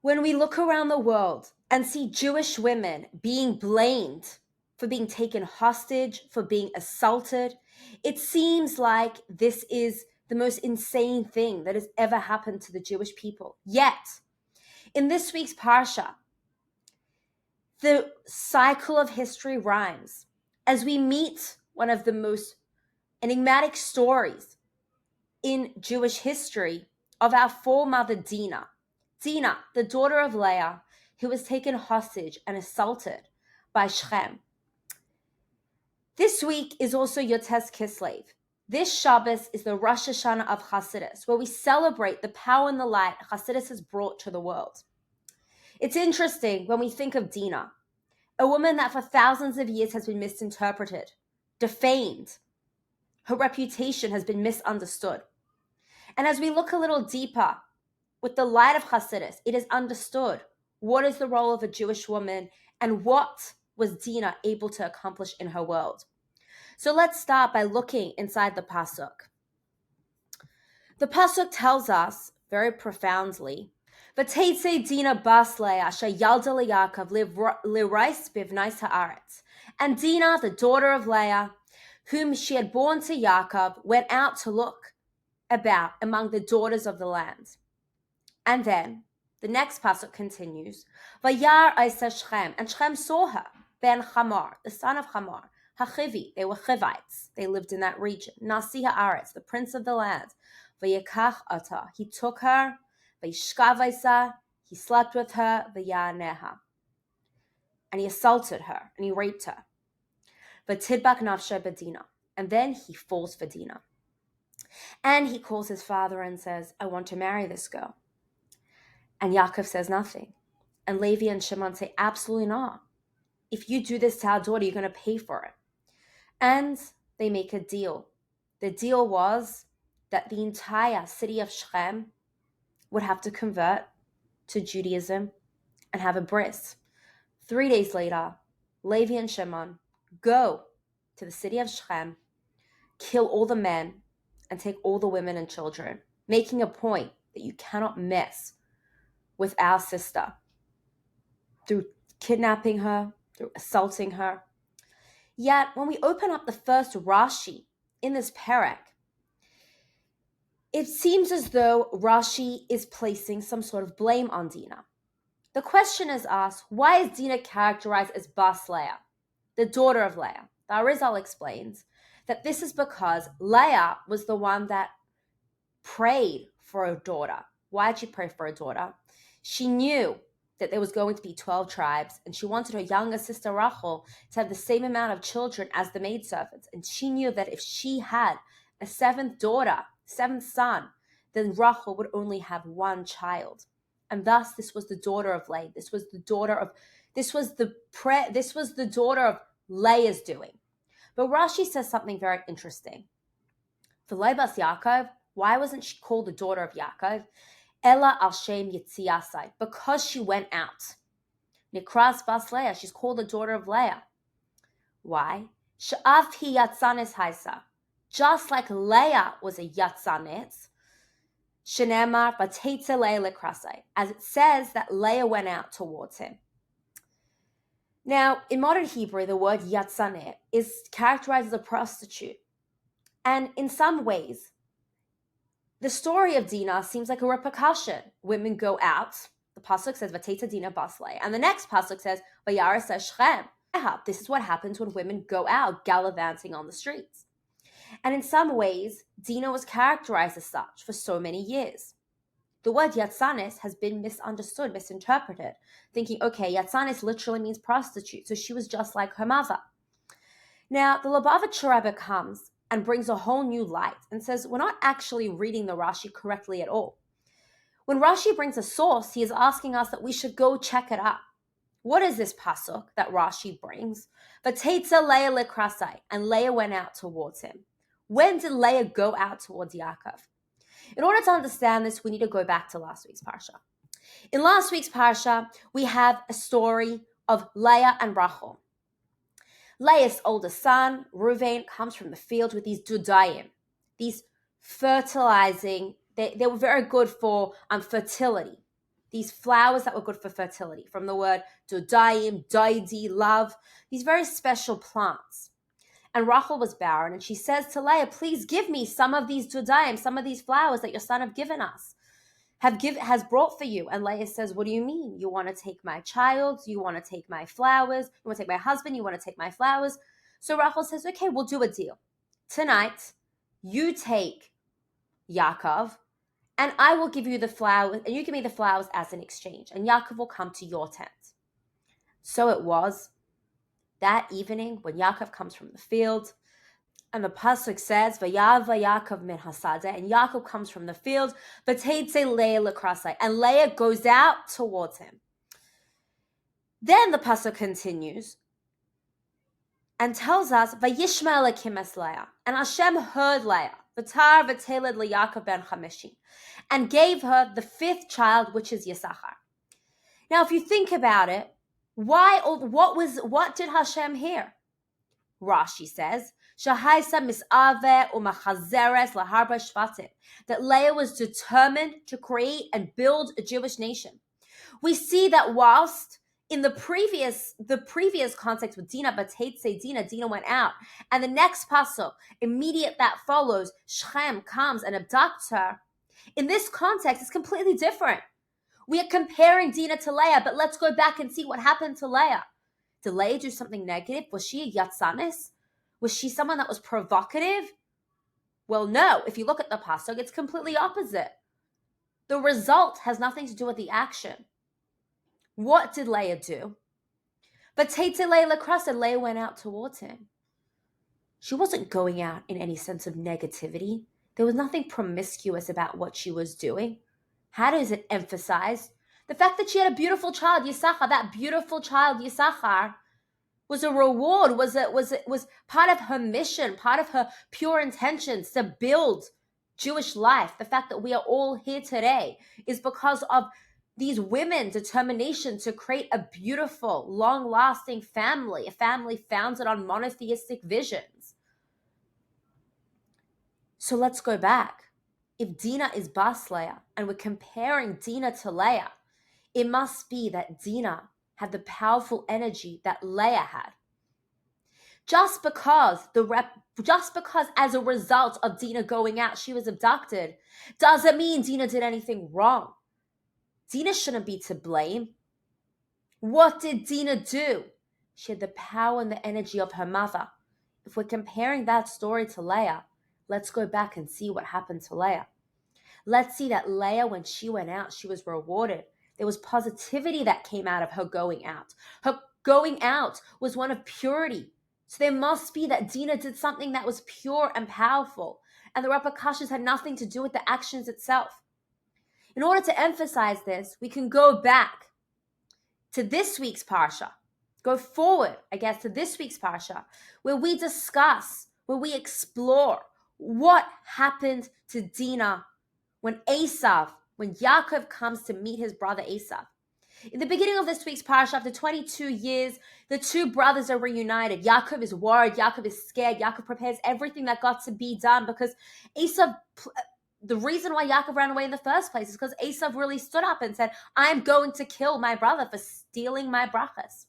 When we look around the world and see Jewish women being blamed for being taken hostage, for being assaulted, it seems like this is the most insane thing that has ever happened to the Jewish people. Yet, in this week's Parsha, the cycle of history rhymes as we meet one of the most enigmatic stories in Jewish history of our foremother Dina. Dina, the daughter of Leah, who was taken hostage and assaulted by Shechem. This week is also Yotes Kislev. This Shabbos is the Rosh Hashanah of Chassidus, where we celebrate the power and the light Chassidus has brought to the world. It's interesting when we think of Dina, a woman that for thousands of years has been misinterpreted, defamed. Her reputation has been misunderstood. And as we look a little deeper with the light of Chassidus, it is understood what is the role of a Jewish woman and what was Dina able to accomplish in her world. So let's start by looking inside the Pasuk. The Pasuk tells us very profoundly, V'teitze Dina bas Leah sheyalda leYaakov lirais bivnais haaretz. And Dina, the daughter of Leah, whom she had born to Yaakov, went out to look about among the daughters of the land. And then the next pasuk continues, Vayar Isa Shechem, and Shechem saw her, ben Chamar, the son of Chamar, Hachivi, they were Chivites, they lived in that region, Nasi Haaretz, the prince of the land, Vayikach Ata, he took her, Vayishkav Isa, he slept with her, Vayaneha, and he assaulted her, and he raped her. V'tidbak nafsha b'Dina, and then he falls for Dina. And he calls his father and says, I want to marry this girl. And Yaakov says nothing. And Levi and Shimon say, absolutely not. If you do this to our daughter, you're going to pay for it. And they make a deal. The deal was that the entire city of Shechem would have to convert to Judaism and have a bris. 3 days later, Levi and Shimon go to the city of Shechem, kill all the men, and take all the women and children, making a point that you cannot mess with our sister through kidnapping her, through assaulting her. Yet, when we open up the first Rashi in this parak, it seems as though Rashi is placing some sort of blame on Dina. The question is asked, why is Dina characterized as Bas Leah, the daughter of Leah? The Arizal explains that this is because Leah was the one that prayed for a daughter. Why did she pray for a daughter? She knew that there was going to be 12 tribes, and she wanted her younger sister Rachel to have the same amount of children as the maidservants. And she knew that if she had a seventh son, then Rachel would only have one child. And thus this was the daughter of Leah. This was the daughter of Leah's doing. But Rashi says something very interesting. For Leah bas Yaakov, why wasn't she called the daughter of Yaakov? Ella al shem Yitziasai, because she went out. Nikras bas Leah, she's called the daughter of Leah. Why? She'av hi yatzanes haisa. Just like Leah was a yatzanes, shenemar bateitze Leah lekrasai, as it says that Leah went out towards him. Now, in modern Hebrew, the word yatzaneh is characterized as a prostitute. And in some ways, the story of Dina seems like a repercussion. Women go out. The pasuk says, V'teitze Dina bas Leah. And the next pasuk says, Vayaras Shechem. This is what happens when women go out gallivanting on the streets. And in some ways, Dina was characterized as such for so many years. The word yatzanes has been misunderstood, misinterpreted, thinking, okay, yatzanes literally means prostitute, so she was just like her mother. Now, the Lubavitcher Rebbe comes and brings a whole new light and says, we're not actually reading the Rashi correctly at all. When Rashi brings a source, he is asking us that we should go check it up. What is this pasuk that Rashi brings? V'teitze Leah lekrasai, and Leah went out towards him. When did Leah go out towards Yaakov? In order to understand this, we need to go back to last week's parsha. In last week's parsha, we have a story of Leah and Rachel. Leah's oldest son, Reuven, comes from the field with these dudayim, these fertilizing, they were very good for fertility. these flowers that were good for fertility, from the word dodayim, daidi, love, these very special plants. And Rachel was barren, and she says to Leah, please give me some of these dodayim, some of these flowers that your son have given us, has brought for you. And Leah says, what do you mean? You want to take my child? You want to take my flowers? You want to take my husband? You want to take my flowers? So Rachel says, okay, we'll do a deal. Tonight, you take Yaakov, and I will give you the flowers, and you give me the flowers as an exchange, and Yaakov will come to your tent. So it was that evening when Yaakov comes from the field, and the pasuk says, "Vayava Yaakov min hasadeh," and Yaakov comes from the field, v'teitze Leah lekrasai, and Leah goes out towards him. Then the pasuk continues and tells us, "Vayishma Elokim es Leah," and Hashem heard Leah, v'tar v'teled leYaakov ben Chameshi, and gave her the fifth child, which is Yisachar. Now, if you think about it, what did Hashem hear? Rashi says, "Shahaisa misave umachazeres laharba shvatim," that Leah was determined to create and build a Jewish nation. We see that whilst in the previous context with Dina, Batetze Dina went out, and the next pasuk, immediate that follows, Shechem comes and abducts her. In this context, it's completely different. We are comparing Dina to Leah, but let's go back and see what happened to Leah. Did Leah do something negative? Was she a yatsanis? Was she someone that was provocative? Well, no. If you look at the pasuk, it's completely opposite. The result has nothing to do with the action. What did Leah do? But Teitze Leah lacrosse, and Leah went out towards him. She wasn't going out in any sense of negativity. There was nothing promiscuous about what she was doing. How does it emphasize? The fact that she had a beautiful child, Yisachar, that beautiful child, Yisachar, was a reward, was part of her mission, part of her pure intentions to build Jewish life. The fact that we are all here today is because of these women's determination to create a beautiful, long-lasting family, a family founded on monotheistic visions. So let's go back. If Dina is Bas Leah, and we're comparing Dina to Leah, it must be that Dina had the powerful energy that Leah had. Just because as a result of Dina going out, she was abducted, doesn't mean Dina did anything wrong. Dina shouldn't be to blame. What did Dina do? She had the power and the energy of her mother. If we're comparing that story to Leah, let's go back and see what happened to Leah. Let's see that Leah, when she went out, she was rewarded. There was positivity that came out of her going out. Her going out was one of purity. So there must be that Dina did something that was pure and powerful, and the repercussions had nothing to do with the actions itself. In order to emphasize this, we can go back to this week's parsha, go forward, to this week's parsha, where we discuss, where we explore what happened to Dina when Yaakov comes to meet his brother Esav. In the beginning of this week's parsha, after 22 years, the two brothers are reunited. Yaakov is worried. Yaakov is scared. Yaakov prepares everything that got to be done because Esav, the reason why Yaakov ran away in the first place is because Esav really stood up and said, I'm going to kill my brother for stealing my brachas.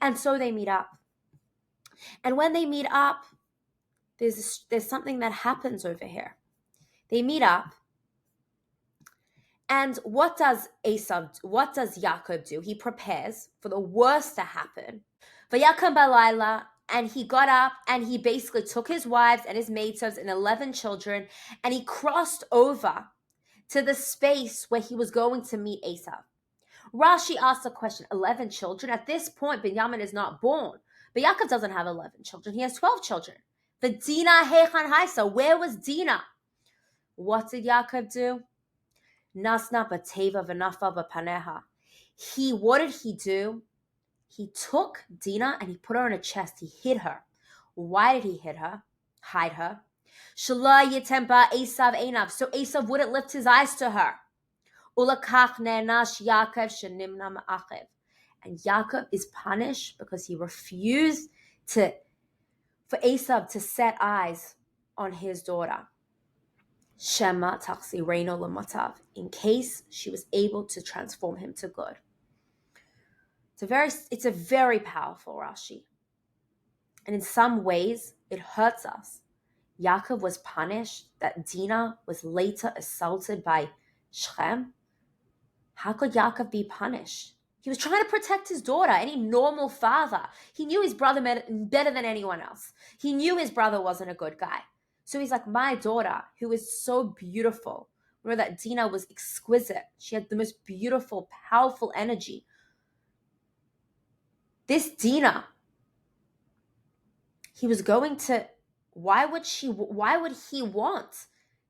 And so they meet up. And when they meet up, there's something that happens over here. They meet up. And what does Yaakov do? He prepares for the worst to happen. Vayakam balayla, and he got up and he basically took his wives and his maidservants and 11 children, and he crossed over to the space where he was going to meet Esav. Rashi asked a question, 11 children? At this point, Binyamin is not born. But Yaakov doesn't have 11 children. He has 12 children. The Dina hechan haisa. Where was Dina? What did Yaakov do? Nasna bateva v'nafa v'paneha. What did he do? He took Dina and he put her in a chest. He hid her. Why did he hide her? Shala yitemba Esav einav. So Esav wouldn't lift his eyes to her. Ulakach ne'nash Yaakov shenimna ma'achiv. And Yaakov is punished because he refused for Esav to set eyes on his daughter. Shema taxi reino lamatav, in case she was able to transform him to good. It's a very powerful Rashi. And in some ways, it hurts us. Yaakov was punished that Dina was later assaulted by Shechem. How could Yaakov be punished? He was trying to protect his daughter, any normal father. He knew his brother better than anyone else. He knew his brother wasn't a good guy. So he's like, my daughter, who is so beautiful. Remember that Dina was exquisite. She had the most beautiful, powerful energy. This Dina, he was going to, why would he want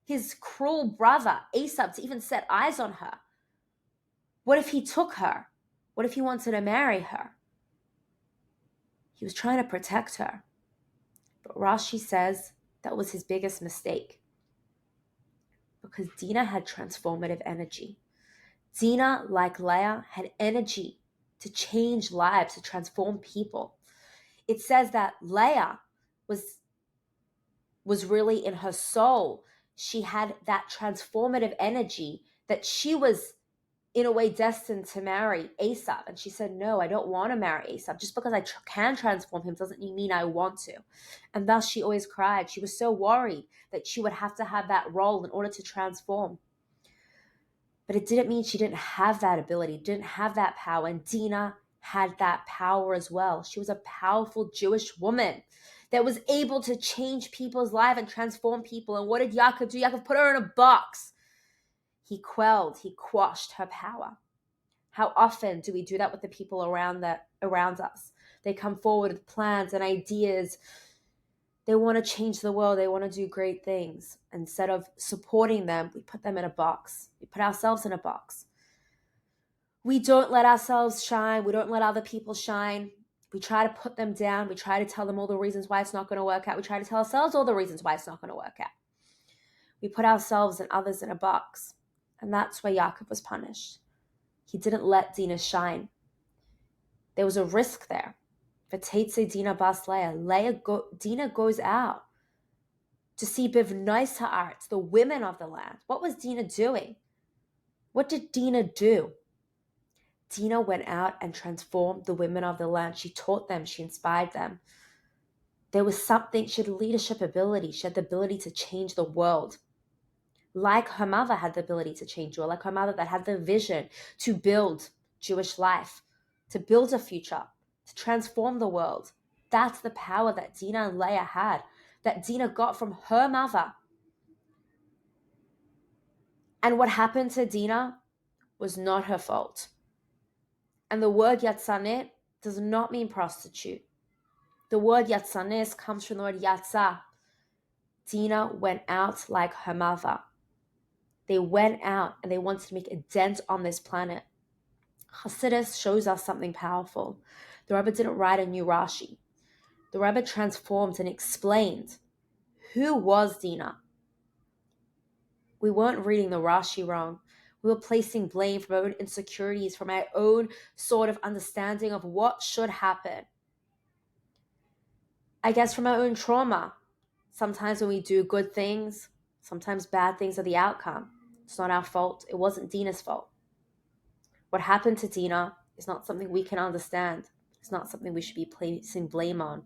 his cruel brother, Esau, to even set eyes on her? What if he took her? What if he wanted to marry her? He was trying to protect her. But Rashi says that was his biggest mistake. Because Dina had transformative energy. Dina, like Leah, had energy to change lives, to transform people. It says that Leah was really in her soul. She had that transformative energy that she was in a way destined to marry Esau. And she said, no, I don't want to marry Esau. Just because I can transform him doesn't mean I want to. And thus she always cried. She was so worried that she would have to have that role in order to transform. But it didn't mean she didn't have that ability, didn't have that power. And Dina had that power as well. She was a powerful Jewish woman that was able to change people's lives and transform people. And what did Yaakov do? Yaakov put her in a box. He quashed her power. How often do we do that with the people around us? They come forward with plans and ideas. They want to change the world. They want to do great things. Instead of supporting them, we put them in a box. We put ourselves in a box. We don't let ourselves shine. We don't let other people shine. We try to put them down. We try to tell them all the reasons why it's not going to work out. We try to tell ourselves all the reasons why it's not going to work out. We put ourselves and others in a box. And that's why Yaakov was punished. He didn't let Dina shine. There was a risk there. V'teitze Dina bas Leah. Dina goes out to see bivnois ha'aretz, the women of the land. What was Dina doing? What did Dina do? Dina went out and transformed the women of the land. She taught them. She inspired them. There was something. She had leadership ability. She had the ability to change the world. Like her mother had the ability to change the world. Like her mother that had the vision to build Jewish life, to build a future, to transform the world. That's the power that Dina and Leah had, that Dina got from her mother. And what happened to Dina was not her fault. And the word yatzanet does not mean prostitute. The word yatzanes comes from the word yatza. Dina went out like her mother. They went out and they wanted to make a dent on this planet. Chassidus shows us something powerful. The Rebbe didn't write a new Rashi. The Rebbe transformed and explained who was Dina. We weren't reading the Rashi wrong. We were placing blame from our own insecurities, from our own sort of understanding of what should happen. I guess from our own trauma. Sometimes when we do good things, sometimes bad things are the outcome. It's not our fault. It wasn't Dina's fault. What happened to Dina is not something we can understand. It's not something we should be placing blame on.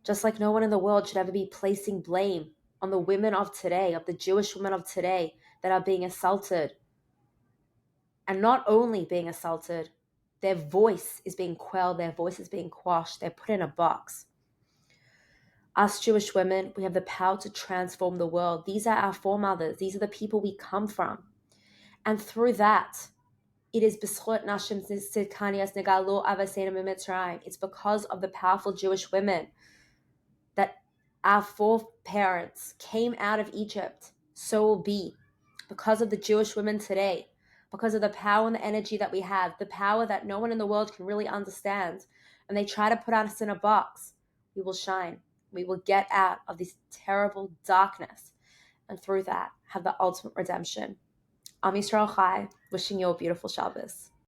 Just like no one in the world should ever be placing blame on the women of today, of the Jewish women of today that are being assaulted. And not only being assaulted, their voice is being quelled, their voice is being quashed, they're put in a box. Us Jewish women, we have the power to transform the world. These are our foremothers. These are the people we come from. And through that, it is b'schut nashim tzidkanias negalu avaseinu mitzrayim. It's because of the powerful Jewish women that our foreparents came out of Egypt. So will be because of the Jewish women today, because of the power and the energy that we have, the power that no one in the world can really understand. And they try to put us in a box. We will shine. We will get out of this terrible darkness. And through that, have the ultimate redemption. Am Yisrael Chai, wishing you a beautiful Shabbos.